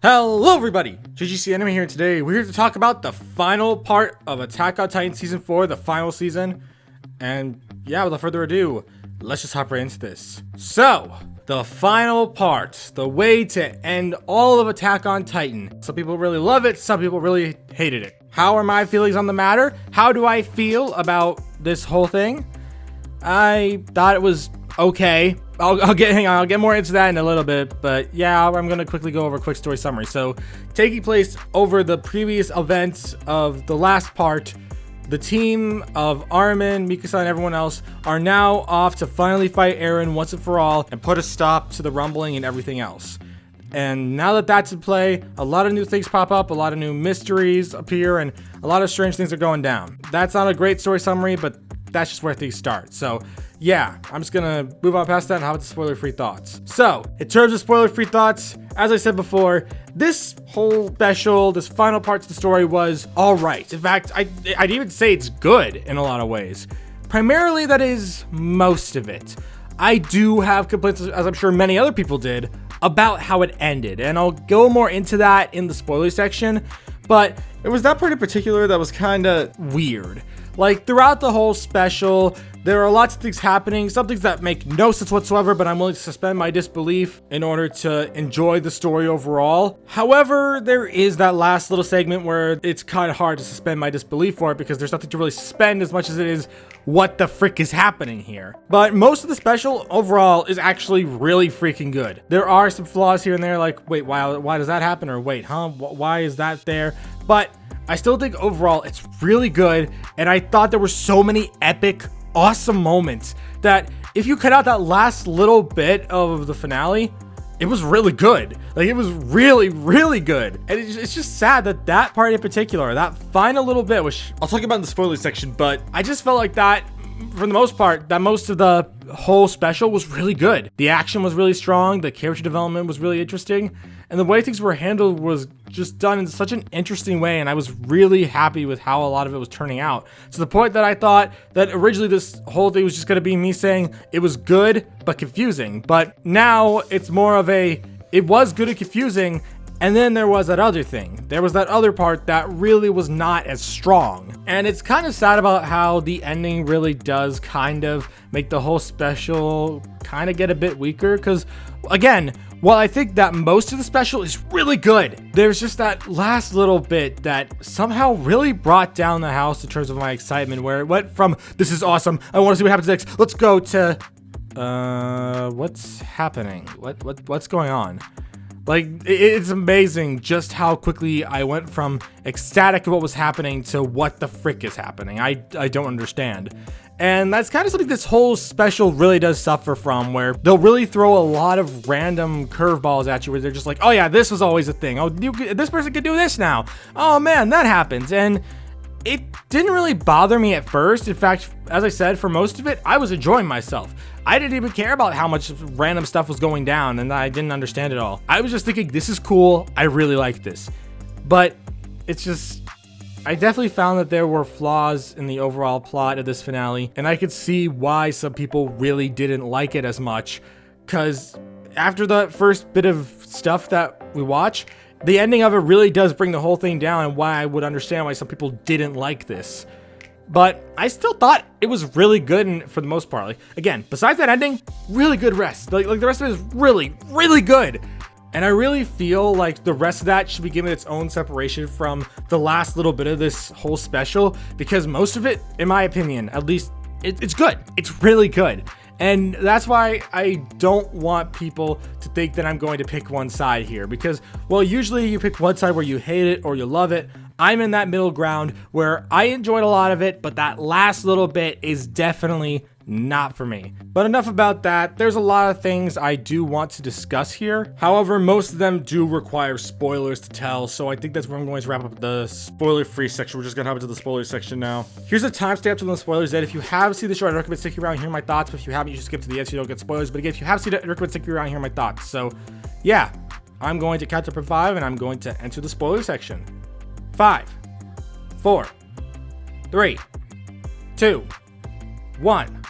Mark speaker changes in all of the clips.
Speaker 1: Hello everybody, JGC Anime here, and today we're here to talk about the final part of Attack on Titan Season 4, the final season. And yeah, without further ado, let's just hop right into this. So, the final part, the way to end all of Attack on Titan. Some people really love it, some people really hated it. How are my feelings on the matter? How do I feel about this whole thing? I thought it was okay. I'll get more into that in a little bit, but yeah, I'm gonna quickly go over a quick story summary. So, taking place over the previous events of the last part, the team of Armin, Mikasa, and everyone else are now off to finally fight Eren once and for all and put a stop to the rumbling and everything else. And now that that's in play, a lot of new things pop up, a lot of new mysteries appear, and a lot of strange things are going down. That's not a great story summary, but that's just where things start. So yeah, I'm just gonna move on past that and how about the spoiler-free thoughts. So, in terms of spoiler-free thoughts, as I said before, this whole special, this final part to the story was alright. In fact, I'd even say it's good in a lot of ways. Primarily, that is most of it. I do have complaints, as I'm sure many other people did, about how it ended, and I'll go more into that in the spoiler section, but it was that part in particular that was kinda weird. Like, throughout the whole special, there are lots of things happening, some things that make no sense whatsoever, but I'm willing to suspend my disbelief in order to enjoy the story overall. However, there is that last little segment where it's kind of hard to suspend my disbelief for it because there's nothing to really suspend as much as it is what the frick is happening here. But most of the special overall is actually really freaking good. There are some flaws here and there, like, wait, why does that happen? Or wait, why is that there? But I still think overall it's really good, and I thought there were so many epic, awesome moments that if you cut out that last little bit of the finale, it was really good. Like, it was really, really good. And it's just sad that that part in particular, that final little bit, which I'll talk about in the spoiler section, but I just felt like that, for the most part, that most of the whole special was really good. The action was really strong, the character development was really interesting, and the way things were handled was just done in such an interesting way, and I was really happy with how a lot of it was turning out. To the point that I thought that originally this whole thing was just gonna be me saying it was good, but confusing. But now it's more of a, it was good and confusing, and then there was that other thing. There was that other part that really was not as strong. And it's kind of sad about how the ending really does kind of make the whole special kind of get a bit weaker. Because, again, while I think that most of the special is really good, there's just that last little bit that somehow really brought down the house in terms of my excitement, where it went from, this is awesome, I want to see what happens next, let's go, to, what's happening? What's going on? Like, it's amazing just how quickly I went from ecstatic at what was happening to what the frick is happening. I don't understand. And that's kind of something this whole special really does suffer from, where they'll really throw a lot of random curveballs at you where they're just like, oh yeah, this was always a thing. Oh, this person could do this now. Oh man, that happens. And it didn't really bother me at first. In fact, as I said, for most of it, I was enjoying myself. I didn't even care about how much random stuff was going down, and I didn't understand it all. I was just thinking, this is cool, I really like this. But it's just, I definitely found that there were flaws in the overall plot of this finale, and I could see why some people really didn't like it as much, because after the first bit of stuff that we watch, the ending of it really does bring the whole thing down, and why I would understand why some people didn't like this. But I still thought it was really good, and for the most part, like, again, besides that ending, really good rest. Like the rest of it is really, really good. And I really feel like the rest of that should be given its own separation from the last little bit of this whole special, because most of it, in my opinion, at least, it's good. It's really good. And that's why I don't want people to think that I'm going to pick one side here, because, well, usually you pick one side where you hate it or you love it. I'm in that middle ground where I enjoyed a lot of it, but that last little bit is definitely not for me. But enough about that. There's a lot of things I do want to discuss here. However, most of them do require spoilers to tell, so I think that's where I'm going to wrap up the spoiler-free section. We're just gonna hop into the spoiler section now. Here's a timestamp to the spoilers that if you have seen the show, I'd recommend sticking around and hear my thoughts, but if you haven't, you should skip to the end so you don't get spoilers. But again, if you have seen it, I'd recommend sticking around and hear my thoughts. So yeah, I'm going to count up from 5 and I'm going to enter the spoiler section. 5, 4, 3, 2, 1.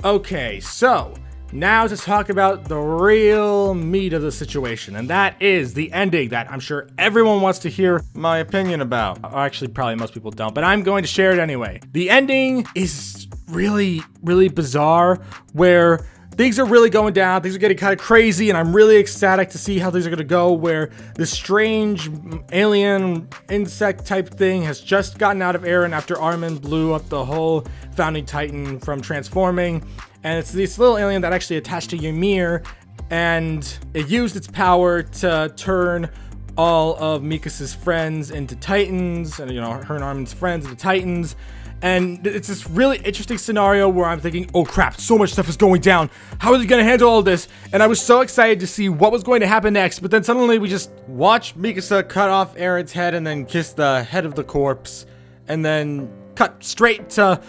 Speaker 1: Okay, so Now to talk about the real meat of the situation, and that is the ending that I'm sure everyone wants to hear my opinion about. Or actually, probably most people don't, but I'm going to share it anyway. The ending is really, really bizarre, where things are really going down, things are getting kind of crazy, and I'm really ecstatic to see how things are going to go, where this strange alien insect type thing has just gotten out of Eren after Armin blew up the whole Founding Titan from transforming. And it's this little alien that actually attached to Ymir, and it used its power to turn all of Mikasa's friends into Titans, and her and Armin's friends into Titans. And it's this really interesting scenario where I'm thinking, oh crap, so much stuff is going down. How are they going to handle all this? And I was so excited to see what was going to happen next, but then suddenly we just watched Mikasa cut off Eren's head and then kiss the head of the corpse, and then cut straight to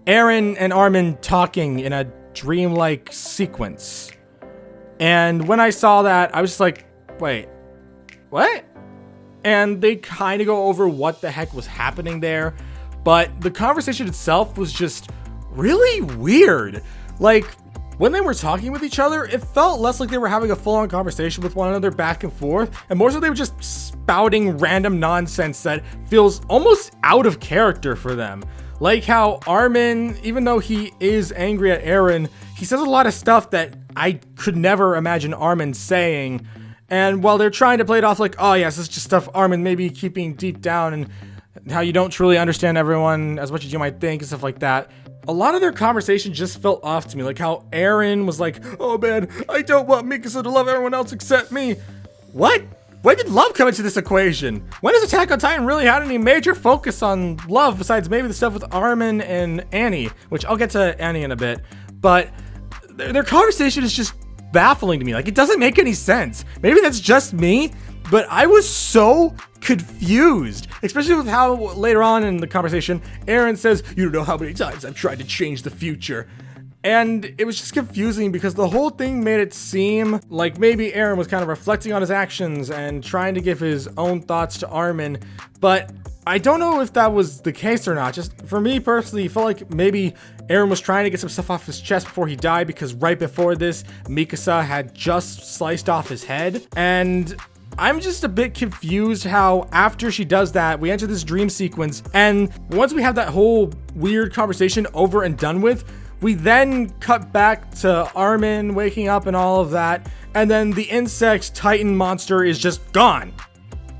Speaker 1: Eren and Armin talking in a dreamlike sequence. And when I saw that, I was just like, wait, what? And they kind of go over what the heck was happening there. But the conversation itself was just really weird. Like, when they were talking with each other, it felt less like they were having a full-on conversation with one another back and forth, and more so they were just spouting random nonsense that feels almost out of character for them. Like how Armin, even though he is angry at Eren, he says a lot of stuff that I could never imagine Armin saying. And while they're trying to play it off like, oh yes, this is just stuff Armin may be keeping deep down, and how you don't truly understand everyone as much as you might think and stuff like that, a lot of their conversation just felt off to me. Like how Eren was like, oh man, I don't want Mikasa to love everyone else except me. What? When did love come into this equation? When has Attack on Titan really had any major focus on love besides maybe the stuff with Armin and Annie, which I'll get to Annie in a bit, but their conversation is just baffling to me. Like, it doesn't make any sense. Maybe that's just me, but I was so confused, especially with how later on in the conversation, Eren says, you don't know how many times I've tried to change the future. And it was just confusing because the whole thing made it seem like maybe Eren was kind of reflecting on his actions and trying to give his own thoughts to Armin, but I don't know if that was the case or not. Just for me personally, it felt like maybe Eren was trying to get some stuff off his chest before he died, because right before this, Mikasa had just sliced off his head. And I'm just a bit confused how after she does that, we enter this dream sequence, and once we have that whole weird conversation over and done with, we then cut back to Armin waking up and all of that, and then the insect titan monster is just gone.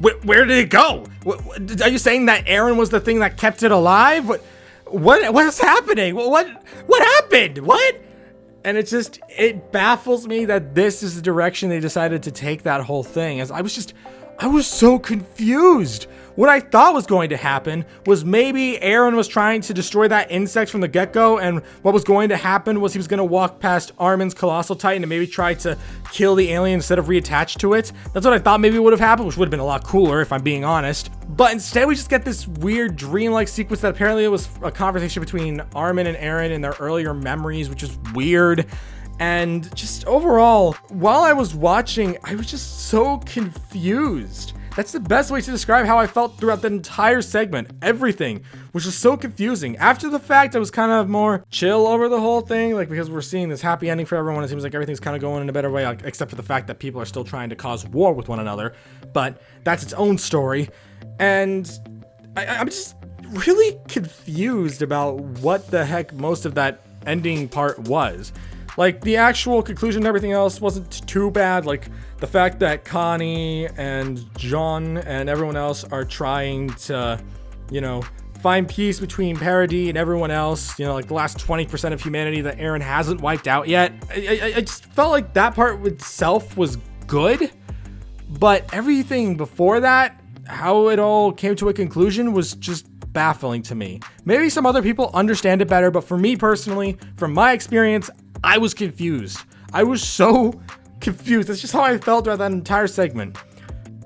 Speaker 1: Where did it go? Are you saying that Eren was the thing that kept it alive? What is happening? What happened? What? And it baffles me that this is the direction they decided to take that whole thing. As I was so confused. What I thought was going to happen was maybe Eren was trying to destroy that insect from the get-go, and what was going to happen was he was going to walk past Armin's Colossal Titan and maybe try to kill the alien instead of reattach to it. That's what I thought maybe would have happened, which would have been a lot cooler if I'm being honest. But instead we just get this weird dreamlike sequence that apparently it was a conversation between Armin and Eren in their earlier memories, which is weird. And just overall, while I was watching, I was just so confused. That's the best way to describe how I felt throughout the entire segment. Everything was just so confusing. After the fact, I was kind of more chill over the whole thing, like, because we're seeing this happy ending for everyone. It seems like everything's kind of going in a better way, like, except for the fact that people are still trying to cause war with one another. But that's its own story. And I'm just really confused about what the heck most of that ending part was. Like, the actual conclusion and everything else wasn't too bad. Like, the fact that Connie and John and everyone else are trying to, find peace between Paradis and everyone else, like the last 20% of humanity that Eren hasn't wiped out yet. I just felt like that part itself was good, but everything before that, how it all came to a conclusion, was just baffling to me. Maybe some other people understand it better, but for me personally, from my experience, I was confused. I was so confused. That's just how I felt throughout that entire segment.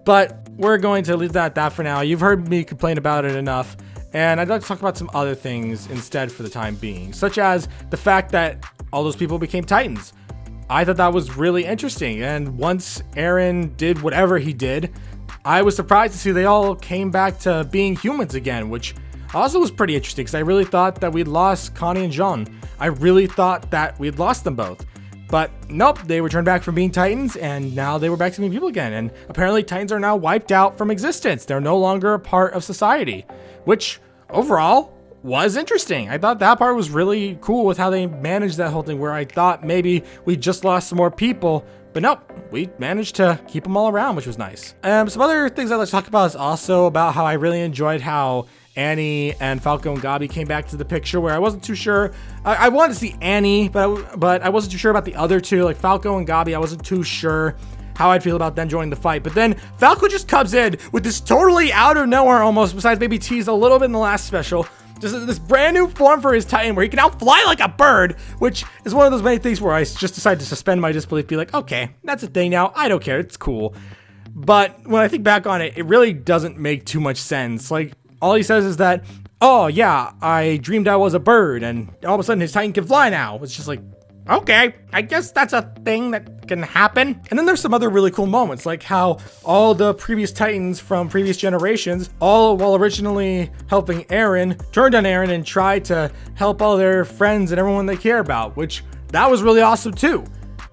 Speaker 1: But we're going to leave that at that for now. You've heard me complain about it enough, and I'd like to talk about some other things instead for the time being, such as the fact that all those people became Titans. I thought that was really interesting, and once Eren did whatever he did, I was surprised to see they all came back to being humans again, which also was pretty interesting because I really thought that we'd lost Connie and Jean. I really thought that we'd lost them both. But nope, they returned back from being Titans, and now they were back to being people again. And apparently Titans are now wiped out from existence. They're no longer a part of society, which overall was interesting. I thought that part was really cool with how they managed that whole thing, where I thought maybe we just lost some more people, but nope, we managed to keep them all around, which was nice. Some other things I'd like to talk about is also about how I really enjoyed how Annie and Falco and Gabi came back to the picture, where I wasn't too sure. I wanted to see Annie, but I wasn't too sure about the other two, like Falco and Gabi. I wasn't too sure how I'd feel about them joining the fight. But then Falco just comes in with this totally out of nowhere almost, besides maybe teased a little bit in the last special, just this brand new form for his Titan where he can now fly like a bird, which is one of those many things where I just decided to suspend my disbelief, be like, okay, that's a thing now. I don't care. It's cool. But when I think back on it, it really doesn't make too much sense. Like, all he says is that, oh yeah, I dreamed I was a bird, and all of a sudden his Titan can fly now. It's just like, okay, I guess that's a thing that can happen. And then there's some other really cool moments, like how all the previous Titans from previous generations, all while originally helping Eren, turned on Eren and tried to help all their friends and everyone they care about, which that was really awesome too.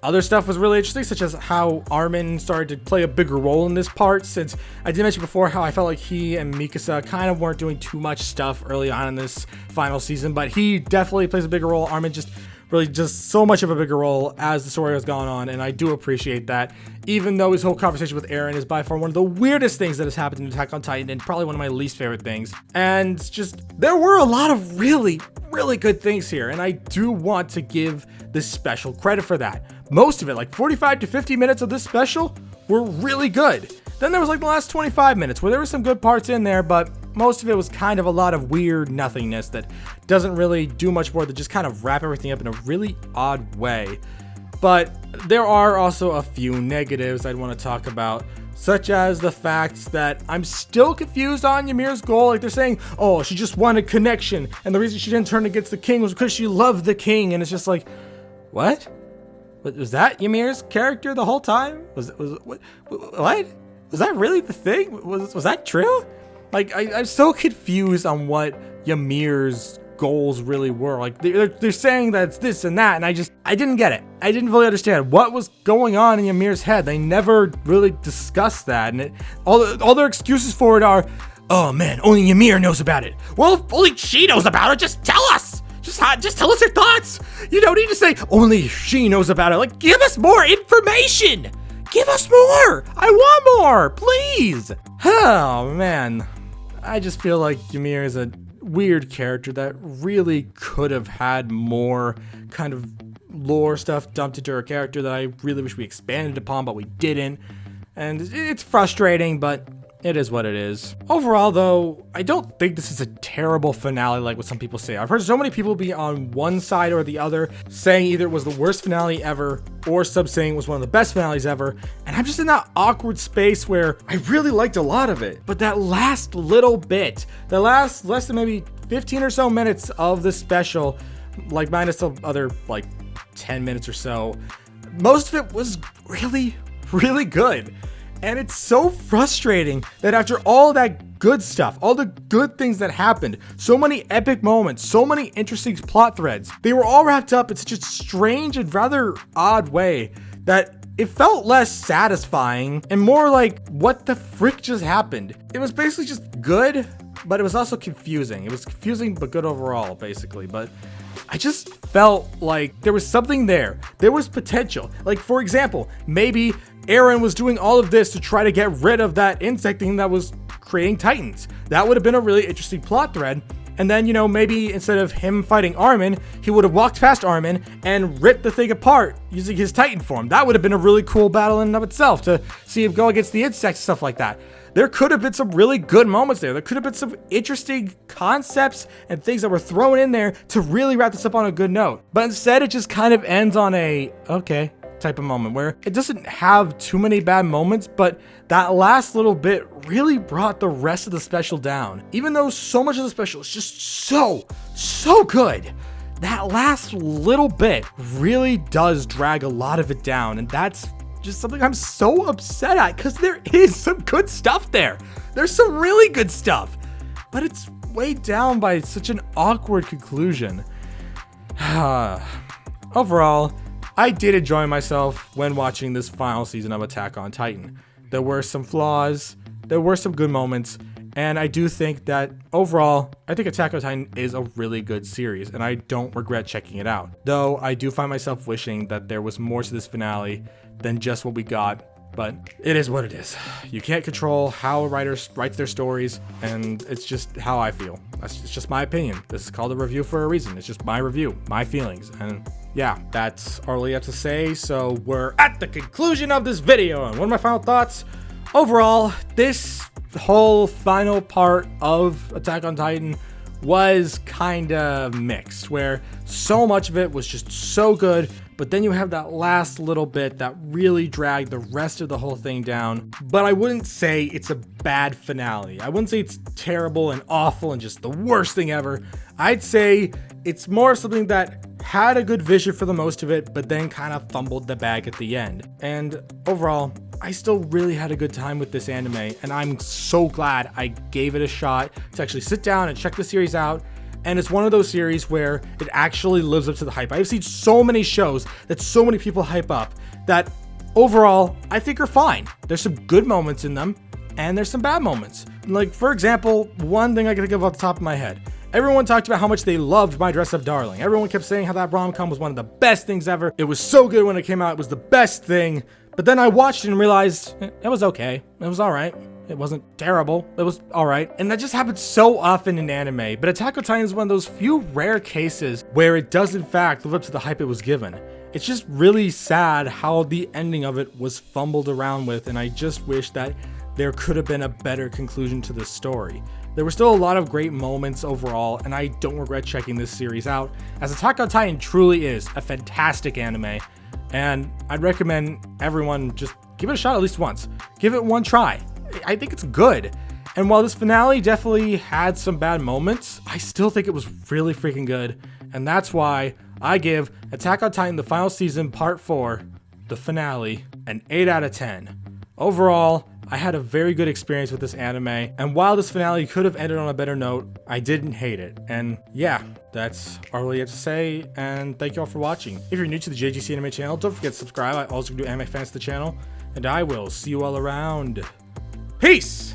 Speaker 1: Other stuff was really interesting, such as how Armin started to play a bigger role in this part, since I did mention before how I felt like he and Mikasa kind of weren't doing too much stuff early on in this final season, but he definitely plays a bigger role. Armin just so much of a bigger role as the story has gone on, and I do appreciate that, even though his whole conversation with Eren is by far one of the weirdest things that has happened in Attack on Titan, and probably one of my least favorite things. And just, there were a lot of really good things here, and I do want to give this special credit for that. Most of it, like 45 to 50 minutes of this special, were really good. Then there was like the last 25 minutes where there were some good parts in there, but most of it was kind of a lot of weird nothingness that doesn't really do much more than just kind of wrap everything up in a really odd way. But there are also a few negatives I'd want to talk about, such as the fact that I'm still confused on Ymir's goal. Like, they're saying, oh, she just wanted connection, and the reason she didn't turn against the king was because she loved the king. And it's just like, what? Was that Ymir's character the whole time? What? Was that really the thing? Was that true? Like, I'm so confused on what Ymir's goals really were. Like, they're saying that it's this and that, and I didn't get it. I didn't really understand what was going on in Ymir's head. They never really discussed that, and all their excuses for it are, oh man, only Ymir knows about it. Well, if only she knows about it, just tell us. Just tell us your thoughts. You don't need to say only she knows about it. Like, give us more information. Give us more. I want more, please. Oh man, I just feel like Ymir is a weird character that really could have had more kind of lore stuff dumped into her character that I really wish we expanded upon, but we didn't. And it's frustrating, but it is what it is. Overall, though, I don't think this is a terrible finale like what some people say. I've heard so many people be on one side or the other, saying either it was the worst finale ever, or some saying it was one of the best finales ever. And I'm just in that awkward space where I really liked a lot of it, but that last little bit, the last less than maybe 15 or so minutes of the special, like minus the other like 10 minutes or so, most of it was really good. And it's so frustrating that after all that good stuff, all the good things that happened, so many epic moments, so many interesting plot threads, they were all wrapped up in such a strange and rather odd way that it felt less satisfying and more like, what the frick just happened? It was basically just good, but it was also confusing. It was confusing but good overall, basically. But I just felt like there was something there. There was potential. Like, for example, maybe Eren was doing all of this to try to get rid of that insect thing that was creating Titans. That would have been a really interesting plot thread. And then, you know, maybe instead of him fighting Armin, he would have walked past Armin and ripped the thing apart using his Titan form. That would have been a really cool battle in and of itself, to see him go against the insects and stuff like that. There could have been some really good moments there. There could have been some interesting concepts and things that were thrown in there to really wrap this up on a good note. But instead, it just kind of ends on a, okay, type of moment where it doesn't have too many bad moments, but that last little bit really brought the rest of the special down. Even though so much of the special is just so good, that last little bit really does drag a lot of it down, and that's just something I'm so upset at, because there is some good stuff there. There's some really good stuff, but it's weighed down by such an awkward conclusion. Overall, I did enjoy myself when watching this final season of Attack on Titan. There were some flaws, there were some good moments, and I do think that overall, I think Attack on Titan is a really good series, and I don't regret checking it out. Though I do find myself wishing that there was more to this finale than just what we got, but it is what it is. You can't control how a writer writes their stories, and it's just how I feel. It's just my opinion. This is called a review for a reason. It's just my review, my feelings, and yeah, that's all I have to say. So we're at the conclusion of this video, and one of my final thoughts, overall, this whole final part of Attack on Titan was kind of mixed, where so much of it was just so good, but then you have that last little bit that really dragged the rest of the whole thing down. But I wouldn't say it's a bad finale. I wouldn't say it's terrible and awful and just the worst thing ever. I'd say it's more something that had a good vision for the most of it, but then kind of fumbled the bag at the end. And overall, I still really had a good time with this anime, and I'm so glad I gave it a shot to actually sit down and check the series out. And it's one of those series where it actually lives up to the hype. I've seen so many shows that so many people hype up that overall I think are fine. There's some good moments in them, and there's some bad moments. Like, for example, one thing I can think of off the top of my head. Everyone talked about how much they loved My Dress Up Darling. Everyone kept saying how that rom-com was one of the best things ever. It was so good when it came out. It was the best thing. But then I watched it and realized it was okay. It was all right. It wasn't terrible. It was all right. And that just happens so often in anime. But Attack on Titan is one of those few rare cases where it does in fact live up to the hype it was given. It's just really sad how the ending of it was fumbled around with, and I just wish that there could have been a better conclusion to this story. There were still a lot of great moments overall, and I don't regret checking this series out, as Attack on Titan truly is a fantastic anime, and I'd recommend everyone just give it a shot at least once. Give it one try. I think it's good. And while this finale definitely had some bad moments, I still think it was really freaking good, and that's why I give Attack on Titan the final season part 4, the finale, an 8 out of 10. Overall, I had a very good experience with this anime, and while this finale could have ended on a better note, I didn't hate it. And yeah, that's all I have to say, and thank you all for watching. If you're new to the JGC Anime channel, don't forget to subscribe. I also do Anime Fans to the channel, and I will see you all around. Peace!